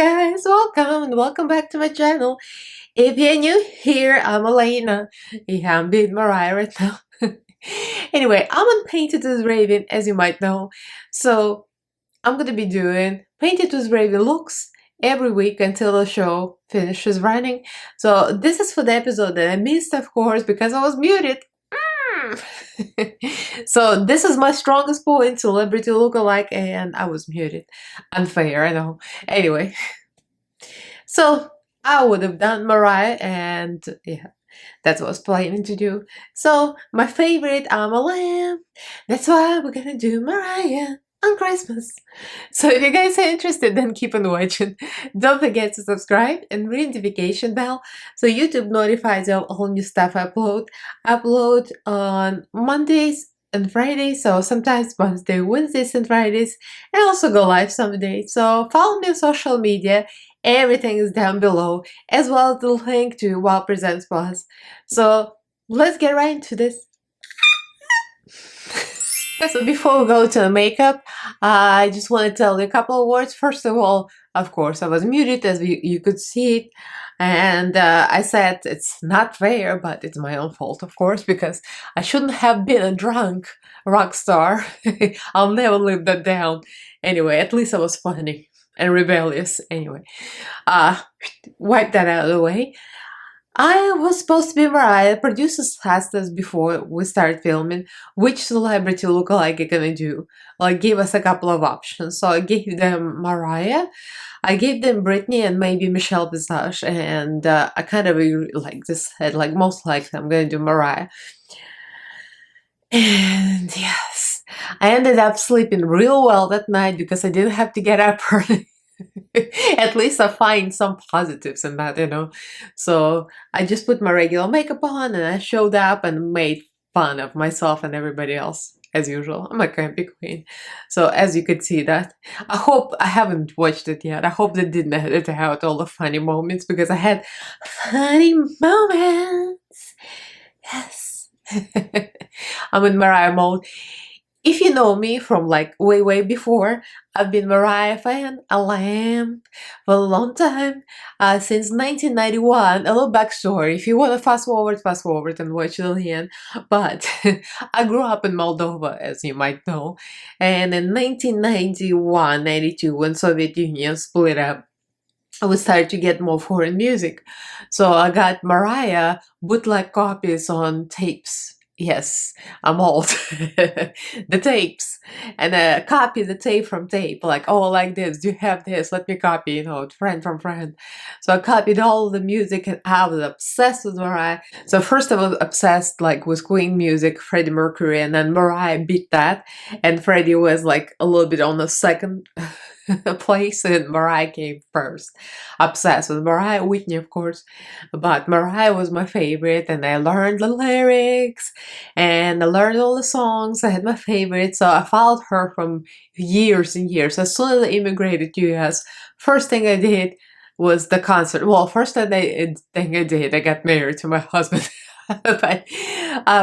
guys, welcome and welcome back to my channel. If you're new here, I'm Elena. Yeah, I'm being Mariah right now. Anyway, I'm on Painted with Raven, as you might know. So I'm gonna be doing Painted with Raven looks every week until the show finishes running. So this is for the episode that I missed, of course, because I was muted. So this is my strongest point, celebrity lookalike, and I was muted. Unfair, I know. Anyway, so I would have done Mariah, and yeah, that's what I was planning to do. So my favorite, I'm a lamb. That's why we're gonna do Mariah on Christmas. So if you guys are interested, then keep on watching. Don't forget to subscribe and ring notification bell so YouTube notifies you of all new stuff I upload. I upload on Mondays and Fridays, so sometimes Wednesdays and Fridays, and also go live someday. So follow me on social media. Everything is down below, as well as the link to Wow Presents Plus. So let's get right into this. So before we go to the makeup, I just want to tell you a couple of words. First of all, of course, I was muted as you could see it. And I said it's not fair, but it's my own fault, of course, because I shouldn't have been a drunk rock star. I'll never live that down. Anyway, at least I was funny and rebellious. Anyway, wipe that out of the way. I was supposed to be Mariah. Producers asked us before we started filming which celebrity lookalike you're gonna do. Like, gave us a couple of options. So I gave them Mariah, I gave them Britney, and maybe Michelle Visage. And I kind of like this said, like, most likely I'm gonna do Mariah. And yes, I ended up sleeping real well that night because I didn't have to get up early. At least I find some positives in that, you know. So I just put my regular makeup on and I showed up and made fun of myself and everybody else as usual. I'm a campy queen. So as you could see that, I hope I haven't watched it yet. I hope they didn't edit out all the funny moments because I had funny moments. Yes. I'm in Mariah mode. If you know me from like way before, I've been Mariah fan, a lamb, for a long time, since 1991. A little backstory. If you want to fast forward and watch till the end. But I grew up in Moldova, as you might know, and in 1991-92, when Soviet Union split up, we started to get more foreign music. So I got Mariah bootleg copies on tapes. Yes, I'm old. The tapes. And copy the tape from tape. Like, oh, like this. Do you have this? Let me copy, you know, friend from friend. So I copied all the music and I was obsessed with Mariah. So first I was obsessed like with Queen music, Freddie Mercury, and then Mariah beat that. And Freddie was like a little bit on the second place and Mariah came first. Obsessed with Mariah, Whitney of course, but Mariah was my favorite and I learned the lyrics and I learned all the songs. I had my favorites, so I followed her from years and years. As soon as I immigrated to US, first thing I did was the concert. Well, first thing I did, I got married to my husband. But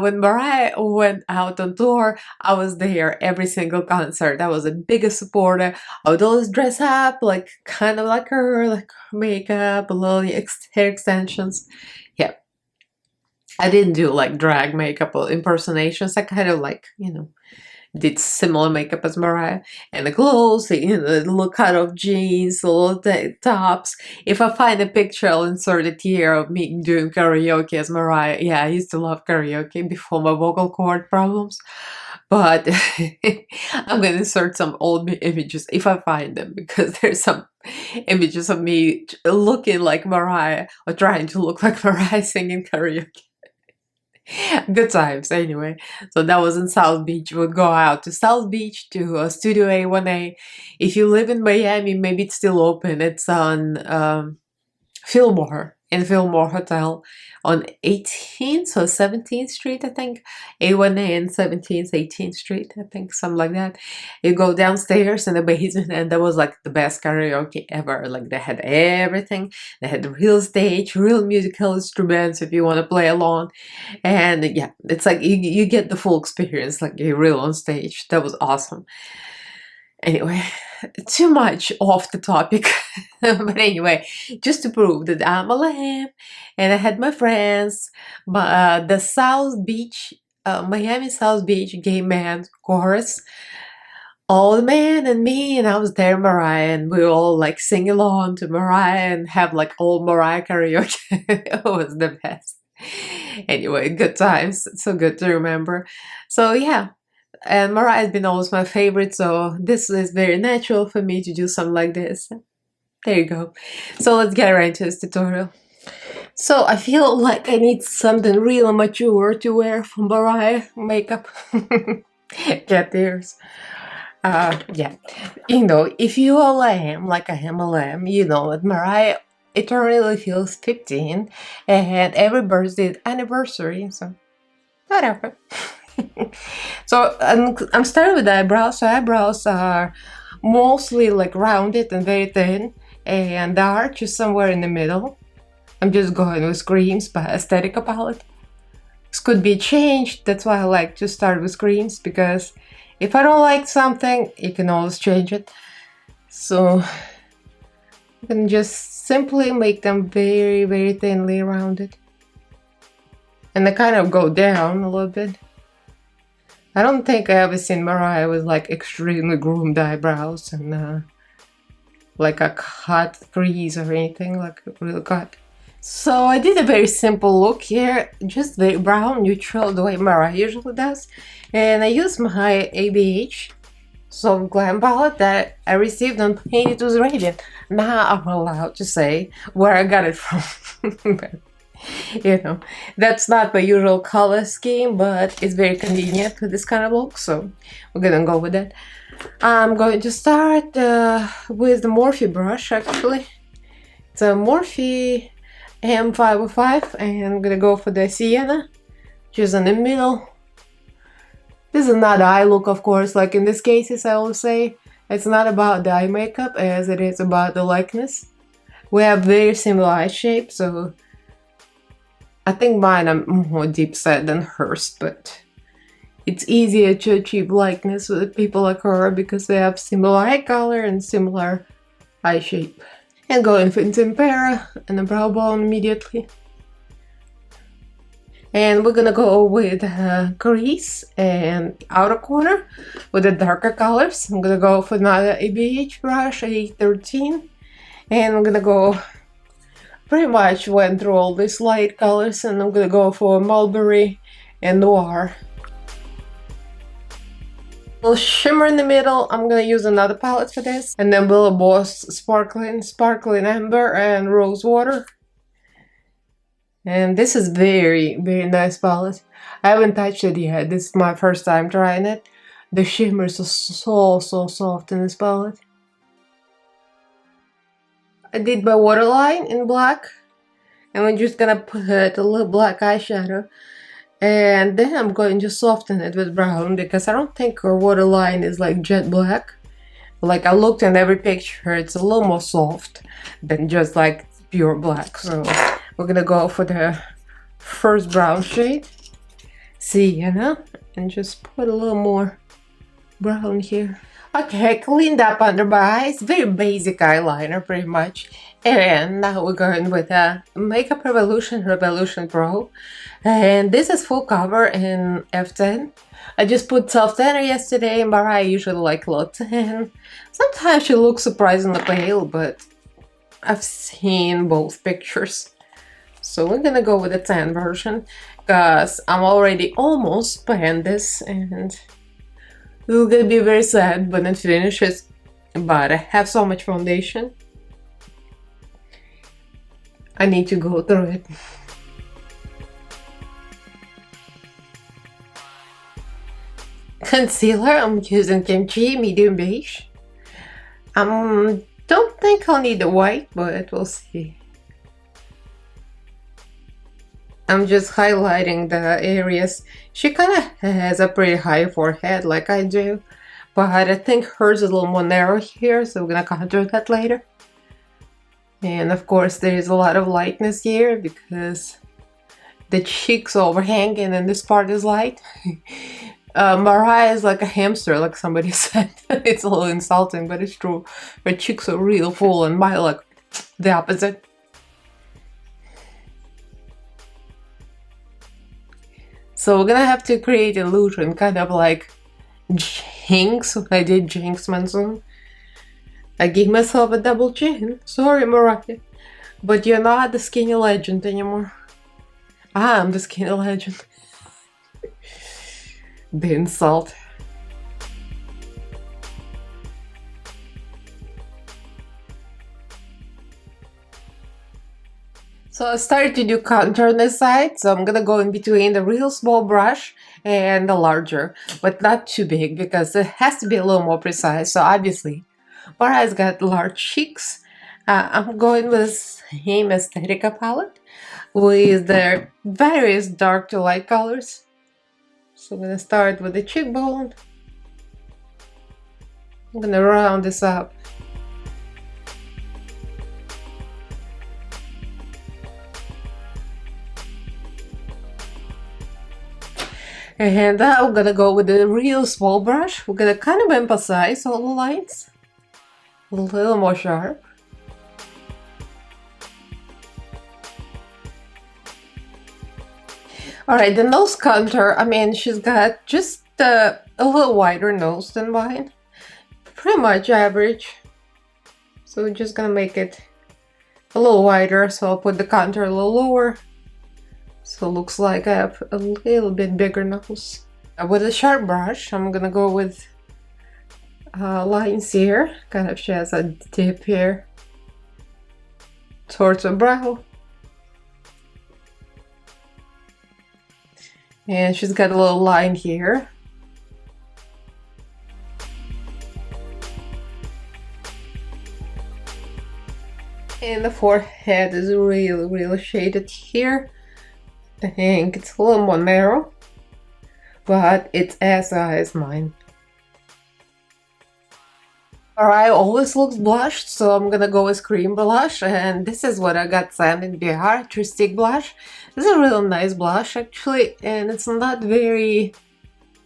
when Mariah went out on tour, I was there every single concert. I was the biggest supporter. I would always dress up, like kind of like her, like makeup, a little hair extensions. Yeah, I didn't do like drag makeup or impersonations. I kind of like, you know, did similar makeup as Mariah, and the clothes, you know, the little cut-off jeans, the little tops. If I find a picture, I'll insert it here of me doing karaoke as Mariah. Yeah, I used to love karaoke before my vocal cord problems, but I'm gonna insert some old images if I find them, because there's some images of me looking like Mariah or trying to look like Mariah singing karaoke. Good times, anyway. So that was in South Beach. We would go out to South Beach to Studio A1A. If you live in Miami, maybe it's still open. It's on Fillmore, in Fillmore Hotel on 18th or 17th Street, I think. A1A and 17th, 18th Street, I think, something like that. You go downstairs in the basement, and that was like the best karaoke ever. Like, they had everything. They had the real stage, real musical instruments if you want to play along. And yeah, it's like you get the full experience, like you're real on stage. That was awesome. Anyway, too much off the topic. But anyway, just to prove that I'm a lamb, and I had my friends, the South Beach, Miami South Beach gay man chorus, all the man and me, and I was there, Mariah, and we all like sing along to Mariah and have like old Mariah karaoke. It was the best. Anyway, good times. So good to remember. So yeah, and Mariah has been always my favorite, so this is very natural for me to do something like this. There you go. So let's get right into this tutorial. So I feel like I need something real mature to wear for Mariah makeup. Get ears. Yeah. You know, if you are a lamb, like I am a lamb, you know that Mariah eternally feels 15 and every birthday anniversary, so whatever. So I'm starting with the eyebrows. So eyebrows are mostly like rounded and very thin, and the arch is somewhere in the middle. I'm just going with Screams by Aesthetica palette. This could be changed, that's why I like to start with Screams, because if I don't like something, you can always change it. So you can just simply make them very, very thinly rounded. And they kind of go down a little bit. I don't think I ever seen Mariah with like extremely groomed eyebrows and like a cut crease or anything, like real cut. So I did a very simple look here, just very brown, neutral, the way Mariah usually does. And I used my ABH Soft Glam palette that I received on Paint It Was Radiant. Now I'm allowed to say where I got it from. But, you know, that's not my usual color scheme, but it's very convenient for this kind of look, so we're gonna go with it. I'm going to start with the Morphe brush, actually. It's a Morphe AM 505, and I'm gonna go for the Sienna, just in the middle. This is not eye look, of course, like in this cases I will say. It's not about the eye makeup as it is about the likeness. We have very similar eye shape, so I think mine are more deep set than hers, but it's easier to achieve likeness with people like her because they have similar eye color and similar eye shape. And go in for Tempera and the brow bone immediately. And we're gonna go with crease and outer corner with the darker colors. I'm gonna go for another ABH brush, A13. And I'm gonna go, pretty much went through all these light colors, and I'm gonna go for Mulberry and Noir. Little shimmer in the middle. I'm gonna use another palette for this, and then Willow Boss Sparkling Amber and Rose Water. And this is very, very nice palette. I haven't touched it yet. This is my first time trying it. The shimmers are so soft in this palette. I did my waterline in black, and we're just gonna put a little black eyeshadow. And then I'm going to soften it with brown because I don't think her waterline is like jet black. Like I looked in every picture, it's a little more soft than just like pure black. So we're gonna go for the first brown shade, Sienna, and just put a little more brown here. Okay, cleaned up under my eyes, very basic eyeliner pretty much. And now we're going with a Makeup Revolution Pro. And this is full cover in F10. I just put self tanner yesterday. Mariah usually like low tan. Sometimes she looks surprisingly pale, but I've seen both pictures. So we're gonna go with the tan version because I'm already almost panned this, and it's gonna be very sad when it finishes. But I have so much foundation. I need to go through it. Concealer, I'm using Kimchi Medium Beige. Don't think I'll need the white, but we'll see. I'm just highlighting the areas. She kind of has a pretty high forehead like I do, but I think hers is a little more narrow here, so we're gonna contour that later. And of course there's a lot of lightness here because the cheeks overhanging and this part is light. Mariah is like a hamster, like somebody said. It's a little insulting, but it's true. Her cheeks are real full, and mine like the opposite. So we're gonna have to create illusion, kind of like Jinx. When I did Jinx Monsoon, I gave myself a double chin. Sorry, Mariah, but you're not the skinny legend anymore. I'm the skinny legend. The insult. So I started to do contour on this side, so I'm gonna go in between the real small brush and the larger, but not too big because it has to be a little more precise. So obviously, Mariah's got large cheeks. I'm going with the same Aesthetica palette with the various dark to light colors. So I'm gonna start with the cheekbone. I'm gonna round this up. And now we're gonna go with the real small brush. We're gonna kind of emphasize all the lines. A little more sharp. Alright, the nose contour, I mean, she's got just a little wider nose than mine. Pretty much average. So we're just gonna make it a little wider, so I'll put the contour a little lower. So it looks like I have a little bit bigger nose. With a sharp brush, I'm gonna go with lines here. Kind of she has a dip here towards her brow. And she's got a little line here. And the forehead is really shaded here. I think it's a little more narrow, but it's as high as mine. Alright, always looks blushed, so I'm gonna go with cream blush, and this is what I got sent in BR, True Stick Blush. This is a real nice blush actually, and it's not very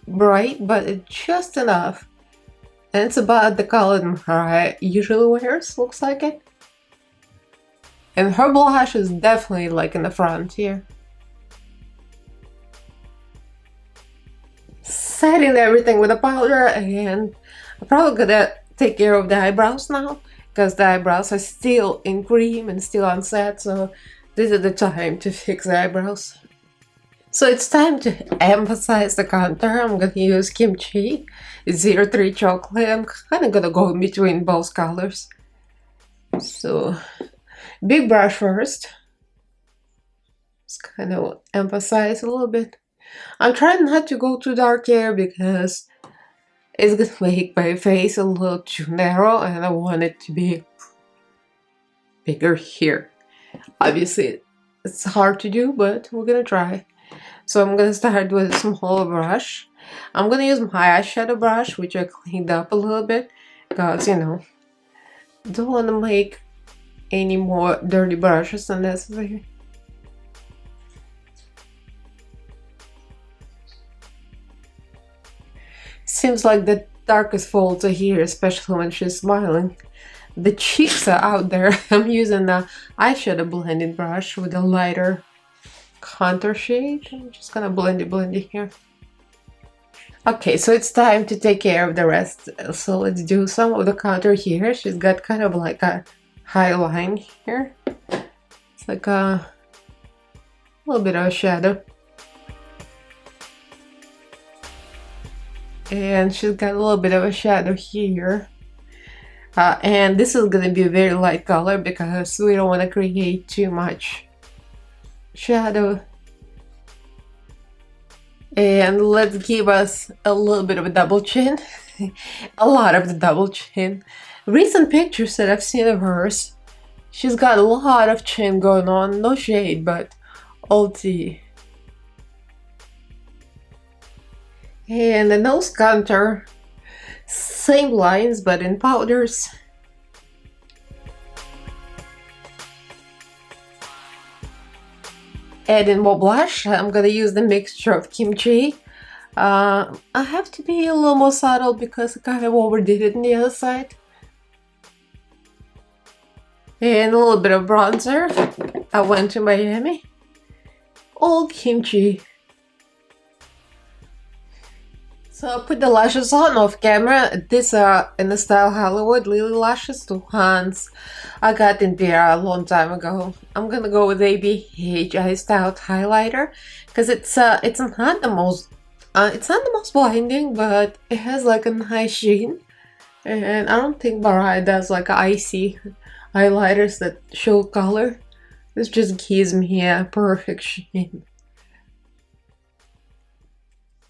bright, but it's just enough. And it's about the color Mariah usually wears, looks like it. And her blush is definitely like in the front here. Setting everything with a powder, and I'm probably gonna take care of the eyebrows now because the eyebrows are still in cream and still unset, so this is the time to fix the eyebrows. So it's time to emphasize the contour. I'm gonna use Kimchi 03 Chocolate. I'm kind of gonna go in between both colors. So big brush first. Just kind of emphasize a little bit. I'm trying not to go too dark here because it's gonna make my face a little too narrow, and I want it to be bigger here. Obviously, it's hard to do, but we're gonna try. So I'm gonna start with a smaller brush. I'm gonna use my eyeshadow brush, which I cleaned up a little bit because, you know, don't want to make any more dirty brushes than necessary. Seems like the darkest folds are here, especially when she's smiling. The cheeks are out there. I'm using the eyeshadow blending brush with a lighter contour shade. I'm just gonna blend it here. Okay, so it's time to take care of the rest. So let's do some of the contour here. She's got kind of like a high line here. It's like a little bit of a shadow. And she's got a little bit of a shadow here. And this is gonna be a very light color because we don't want to create too much shadow. And let's give us a little bit of a double chin. A lot of the double chin. Recent pictures that I've seen of hers, she's got a lot of chin going on. No shade, but all tea. And the nose contour, same lines but in powders. Adding more blush, I'm gonna use the mixture of Kimchi I have to be a little more subtle because I kind of overdid it on the other side. And a little bit of bronzer. I went to Miami. Old kimchi. So I put the lashes on off camera. These are in the style Hollywood Lily lashes, two hands. I got in there a long time ago. I'm gonna go with ABH Eye Styled highlighter because it's not the most blinding, but it has like a nice sheen. And I don't think Mariah does like icy highlighters that show color. This just gives me a perfect sheen.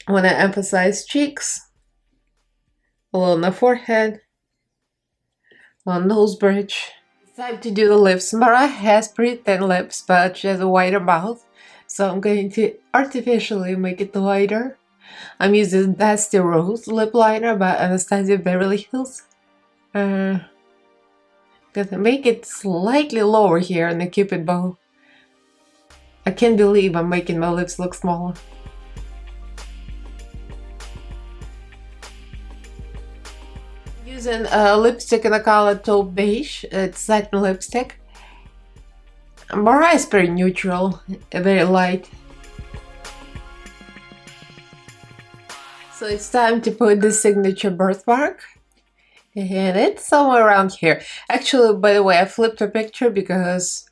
I want to emphasize cheeks, a little on the forehead, on nose bridge. It's time to do the lips. Mariah has pretty thin lips, but she has a wider mouth, so I'm going to artificially make it wider. I'm using Dusty Rose lip liner by Anastasia Beverly Hills. Gonna make it slightly lower here in the cupid bow. I can't believe I'm making my lips look smaller. Using a lipstick in the color taupe beige. It's satin lipstick. Mariah is pretty neutral, very light. So it's time to put the signature birthmark. And it's somewhere around here. Actually, by the way, I flipped a picture because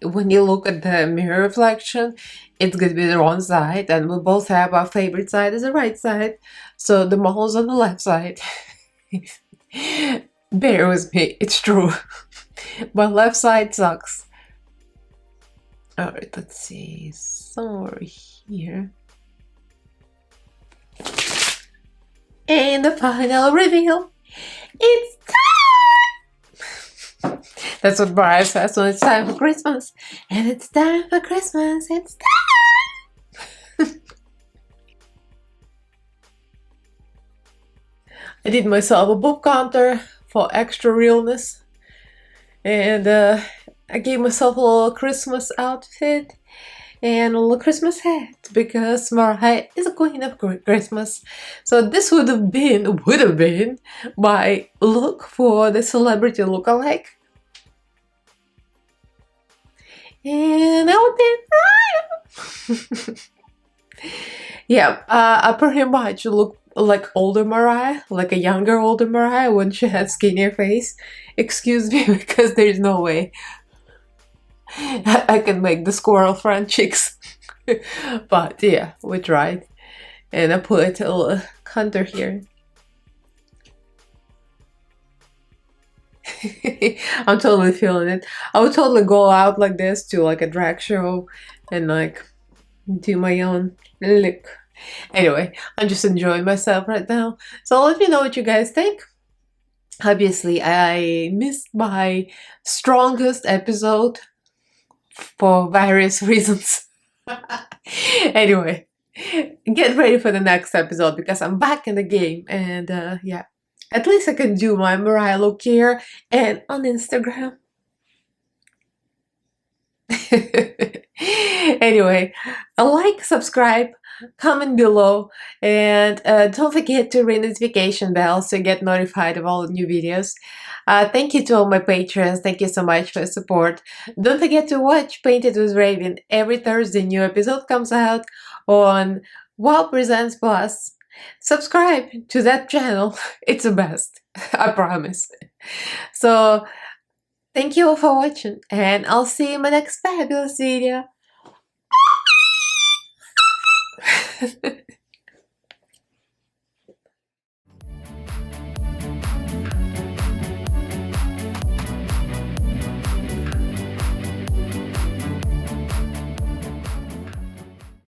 when you look at the mirror reflection, it's gonna be the wrong side, and we both have our favorite side is the right side. So the mole's on the left side. Bear with me, it's true. My left side sucks. Alright, let's see. Somewhere here. And the final reveal. It's time! That's what Mariah says when it's time for Christmas. And it's time for Christmas. It's time! I did myself a boob counter for extra realness. And I gave myself a little Christmas outfit and a little Christmas hat because Mariah is a queen of Christmas. So this would have been my look for the celebrity lookalike. And I would be Mariah. Yeah, I pretty much look like older Mariah, like a younger older Mariah when she had skinnier face. Excuse me, because there's no way I can make the squirrel front cheeks. But yeah, we tried. And I put a little contour here. I'm totally feeling it. I would totally go out like this to like a drag show and like do my own look. Anyway, I'm just enjoying myself right now. So let me know what you guys think. Obviously, I missed my strongest episode for various reasons. Anyway, get ready for the next episode because I'm back in the game. And yeah, at least I can do my Mariah look here and on Instagram. Anyway, like, subscribe, comment below, and don't forget to ring the notification bell so you get notified of all the new videos. Thank you to all my patrons. Thank you so much for the support. Don't forget to watch Painted with Raven. Every Thursday, new episode comes out on Wow Presents Plus. Subscribe to that channel. It's the best. I promise. So, thank you all for watching, and I'll see you in my next fabulous video.